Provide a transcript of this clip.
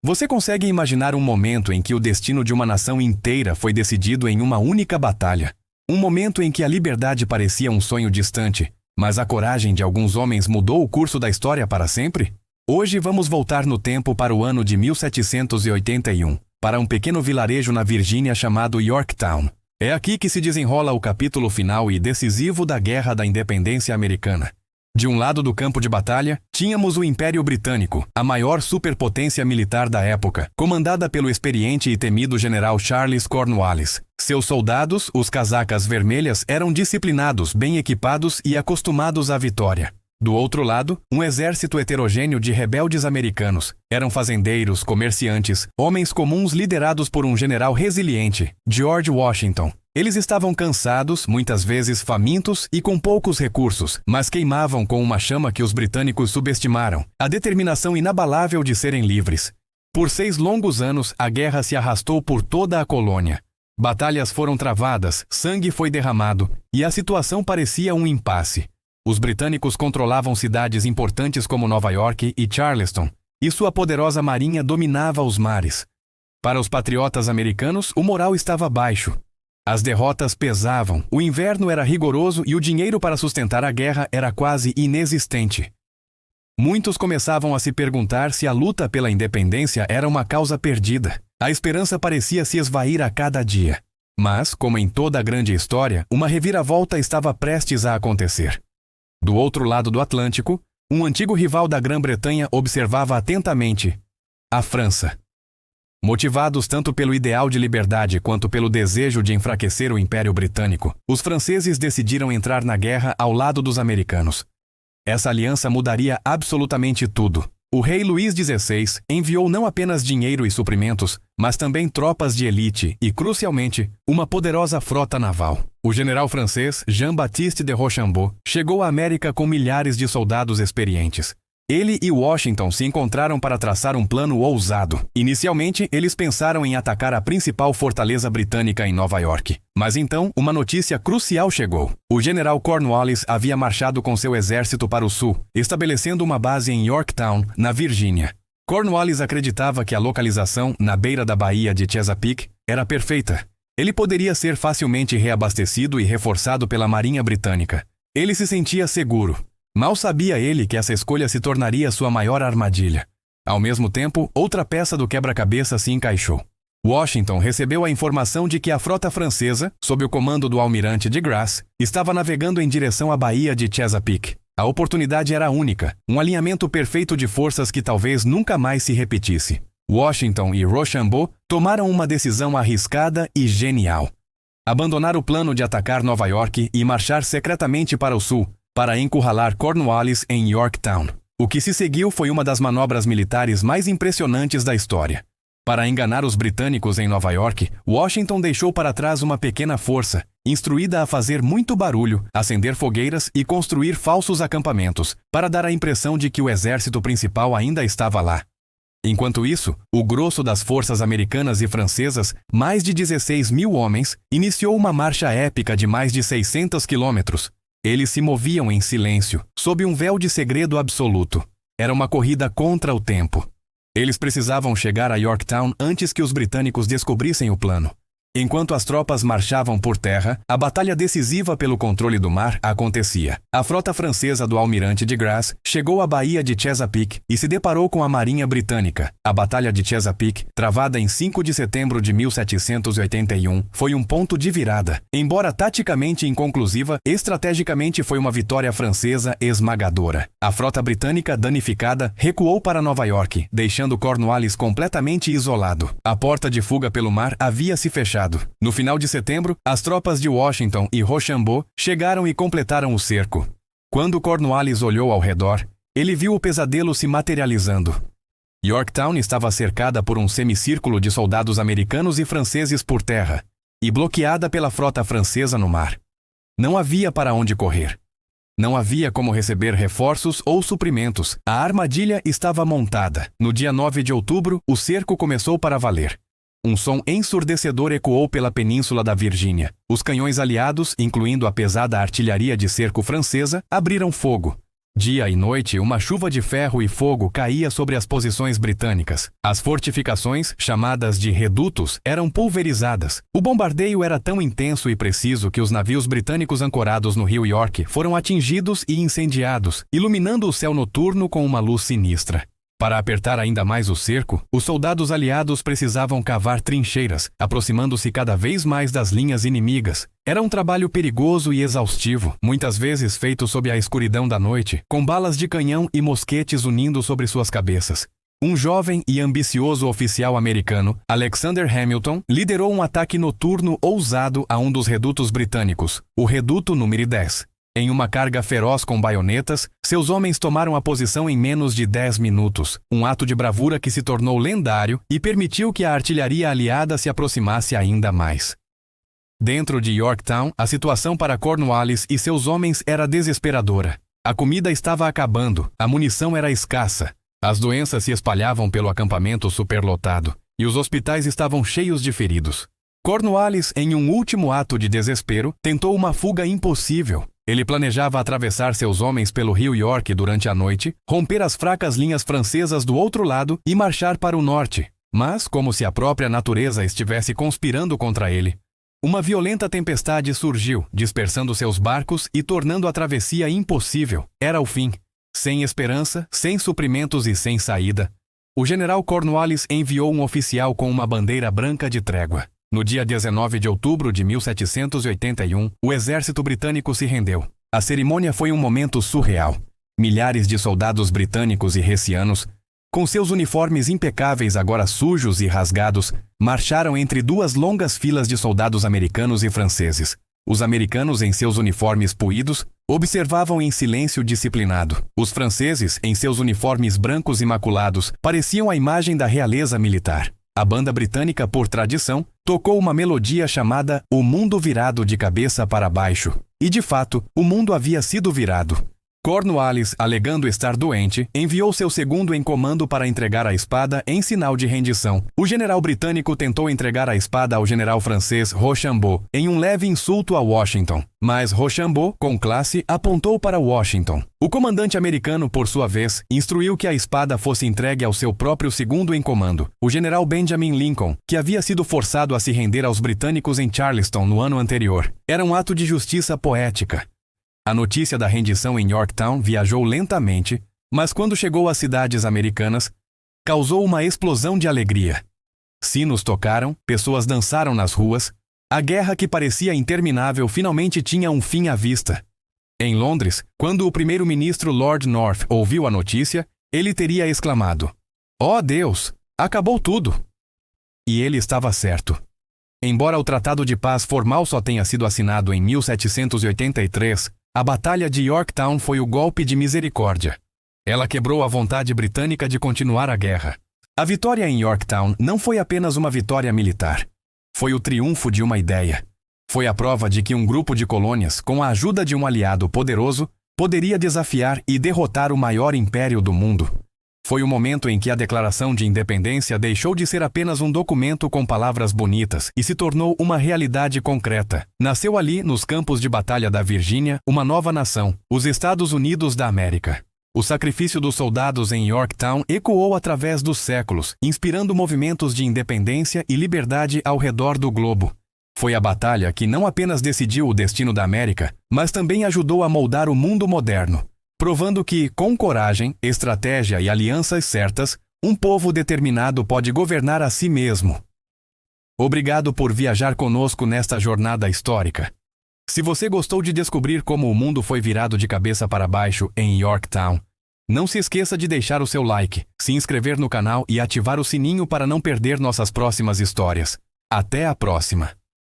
Você consegue imaginar um momento em que o destino de uma nação inteira foi decidido em uma única batalha? Um momento em que a liberdade parecia um sonho distante, mas a coragem de alguns homens mudou o curso da história para sempre? Hoje vamos voltar no tempo para o ano de 1781, para um pequeno vilarejo na Virgínia chamado Yorktown. É aqui que se desenrola o capítulo final e decisivo da Guerra da Independência Americana. De um lado do campo de batalha, tínhamos o Império Britânico, a maior superpotência militar da época, comandada pelo experiente e temido general Charles Cornwallis. Seus soldados, os casacas vermelhas, eram disciplinados, bem equipados e acostumados à vitória. Do outro lado, um exército heterogêneo de rebeldes americanos. Eram fazendeiros, comerciantes, homens comuns liderados por um general resiliente, George Washington. Eles estavam cansados, muitas vezes famintos e com poucos recursos, mas queimavam com uma chama que os britânicos subestimaram, a determinação inabalável de serem livres. Por 6 longos anos, a guerra se arrastou por toda a colônia. Batalhas foram travadas, sangue foi derramado, e a situação parecia um impasse. Os britânicos controlavam cidades importantes como Nova York e Charleston, e sua poderosa marinha dominava os mares. Para os patriotas americanos, o moral estava baixo. As derrotas pesavam, o inverno era rigoroso e o dinheiro para sustentar a guerra era quase inexistente. Muitos começavam a se perguntar se a luta pela independência era uma causa perdida. A esperança parecia se esvair a cada dia. Mas, como em toda a grande história, uma reviravolta estava prestes a acontecer. Do outro lado do Atlântico, um antigo rival da Grã-Bretanha observava atentamente a França. Motivados tanto pelo ideal de liberdade quanto pelo desejo de enfraquecer o Império Britânico, os franceses decidiram entrar na guerra ao lado dos americanos. Essa aliança mudaria absolutamente tudo. O rei Luís XVI enviou não apenas dinheiro e suprimentos, mas também tropas de elite e, crucialmente, uma poderosa frota naval. O general francês Jean-Baptiste de Rochambeau chegou à América com milhares de soldados experientes. Ele e Washington se encontraram para traçar um plano ousado. Inicialmente, eles pensaram em atacar a principal fortaleza britânica em Nova York. Mas então, uma notícia crucial chegou. O general Cornwallis havia marchado com seu exército para o sul, estabelecendo uma base em Yorktown, na Virgínia. Cornwallis acreditava que a localização, na beira da baía de Chesapeake, era perfeita. Ele poderia ser facilmente reabastecido e reforçado pela Marinha Britânica. Ele se sentia seguro. Mal sabia ele que essa escolha se tornaria sua maior armadilha. Ao mesmo tempo, outra peça do quebra-cabeça se encaixou. Washington recebeu a informação de que a frota francesa, sob o comando do almirante de Grasse, estava navegando em direção à baía de Chesapeake. A oportunidade era única, um alinhamento perfeito de forças que talvez nunca mais se repetisse. Washington e Rochambeau tomaram uma decisão arriscada e genial. Abandonar o plano de atacar Nova York e marchar secretamente para o sul, para encurralar Cornwallis em Yorktown. O que se seguiu foi uma das manobras militares mais impressionantes da história. Para enganar os britânicos em Nova York, Washington deixou para trás uma pequena força, instruída a fazer muito barulho, acender fogueiras e construir falsos acampamentos, para dar a impressão de que o exército principal ainda estava lá. Enquanto isso, o grosso das forças americanas e francesas, mais de 16 mil homens, iniciou uma marcha épica de mais de 600 quilômetros. Eles se moviam em silêncio, sob um véu de segredo absoluto. Era uma corrida contra o tempo. Eles precisavam chegar a Yorktown antes que os britânicos descobrissem o plano. Enquanto as tropas marchavam por terra, a batalha decisiva pelo controle do mar acontecia. A frota francesa do almirante de Grasse chegou à baía de Chesapeake e se deparou com a marinha britânica. A Batalha de Chesapeake, travada em 5 de setembro de 1781, foi um ponto de virada. Embora taticamente inconclusiva, estrategicamente foi uma vitória francesa esmagadora. A frota britânica, danificada, recuou para Nova York, deixando Cornwallis completamente isolado. A porta de fuga pelo mar havia se fechado. No final de setembro, as tropas de Washington e Rochambeau chegaram e completaram o cerco. Quando Cornwallis olhou ao redor, ele viu o pesadelo se materializando. Yorktown estava cercada por um semicírculo de soldados americanos e franceses por terra, e bloqueada pela frota francesa no mar. Não havia para onde correr. Não havia como receber reforços ou suprimentos. A armadilha estava montada. No dia 9 de outubro, o cerco começou para valer. Um som ensurdecedor ecoou pela península da Virgínia. Os canhões aliados, incluindo a pesada artilharia de cerco francesa, abriram fogo. Dia e noite, uma chuva de ferro e fogo caía sobre as posições britânicas. As fortificações, chamadas de redutos, eram pulverizadas. O bombardeio era tão intenso e preciso que os navios britânicos ancorados no rio York foram atingidos e incendiados, iluminando o céu noturno com uma luz sinistra. Para apertar ainda mais o cerco, os soldados aliados precisavam cavar trincheiras, aproximando-se cada vez mais das linhas inimigas. Era um trabalho perigoso e exaustivo, muitas vezes feito sob a escuridão da noite, com balas de canhão e mosquetes unindo sobre suas cabeças. Um jovem e ambicioso oficial americano, Alexander Hamilton, liderou um ataque noturno ousado a um dos redutos britânicos, o Reduto número 10. Em uma carga feroz com baionetas, seus homens tomaram a posição em menos de 10 minutos, um ato de bravura que se tornou lendário e permitiu que a artilharia aliada se aproximasse ainda mais. Dentro de Yorktown, a situação para Cornwallis e seus homens era desesperadora. A comida estava acabando, a munição era escassa, as doenças se espalhavam pelo acampamento superlotado, e os hospitais estavam cheios de feridos. Cornwallis, em um último ato de desespero, tentou uma fuga impossível. Ele planejava atravessar seus homens pelo rio York durante a noite, romper as fracas linhas francesas do outro lado e marchar para o norte. Mas, como se a própria natureza estivesse conspirando contra ele, uma violenta tempestade surgiu, dispersando seus barcos e tornando a travessia impossível. Era o fim. Sem esperança, sem suprimentos e sem saída, o general Cornwallis enviou um oficial com uma bandeira branca de trégua. No dia 19 de outubro de 1781, o exército britânico se rendeu. A cerimônia foi um momento surreal. Milhares de soldados britânicos e hessianos, com seus uniformes impecáveis agora sujos e rasgados, marcharam entre duas longas filas de soldados americanos e franceses. Os americanos, em seus uniformes puídos, observavam em silêncio disciplinado. Os franceses, em seus uniformes brancos imaculados, pareciam a imagem da realeza militar. A banda britânica, por tradição, tocou uma melodia chamada O Mundo Virado de Cabeça para Baixo. E, de fato, o mundo havia sido virado. Cornwallis, alegando estar doente, enviou seu segundo em comando para entregar a espada em sinal de rendição. O general britânico tentou entregar a espada ao general francês Rochambeau, em um leve insulto a Washington. Mas Rochambeau, com classe, apontou para Washington. O comandante americano, por sua vez, instruiu que a espada fosse entregue ao seu próprio segundo em comando, o general Benjamin Lincoln, que havia sido forçado a se render aos britânicos em Charleston no ano anterior. Era um ato de justiça poética. A notícia da rendição em Yorktown viajou lentamente, mas quando chegou às cidades americanas, causou uma explosão de alegria. Sinos tocaram, pessoas dançaram nas ruas, a guerra que parecia interminável finalmente tinha um fim à vista. Em Londres, quando o primeiro-ministro Lord North ouviu a notícia, ele teria exclamado: "Oh Deus, acabou tudo!" E ele estava certo. Embora o Tratado de Paz formal só tenha sido assinado em 1783, a Batalha de Yorktown foi o golpe de misericórdia. Ela quebrou a vontade britânica de continuar a guerra. A vitória em Yorktown não foi apenas uma vitória militar. Foi o triunfo de uma ideia. Foi a prova de que um grupo de colônias, com a ajuda de um aliado poderoso, poderia desafiar e derrotar o maior império do mundo. Foi o momento em que a Declaração de Independência deixou de ser apenas um documento com palavras bonitas e se tornou uma realidade concreta. Nasceu ali, nos campos de batalha da Virgínia, uma nova nação, os Estados Unidos da América. O sacrifício dos soldados em Yorktown ecoou através dos séculos, inspirando movimentos de independência e liberdade ao redor do globo. Foi a batalha que não apenas decidiu o destino da América, mas também ajudou a moldar o mundo moderno, provando que, com coragem, estratégia e alianças certas, um povo determinado pode governar a si mesmo. Obrigado por viajar conosco nesta jornada histórica. Se você gostou de descobrir como o mundo foi virado de cabeça para baixo em Yorktown, não se esqueça de deixar o seu like, se inscrever no canal e ativar o sininho para não perder nossas próximas histórias. Até a próxima!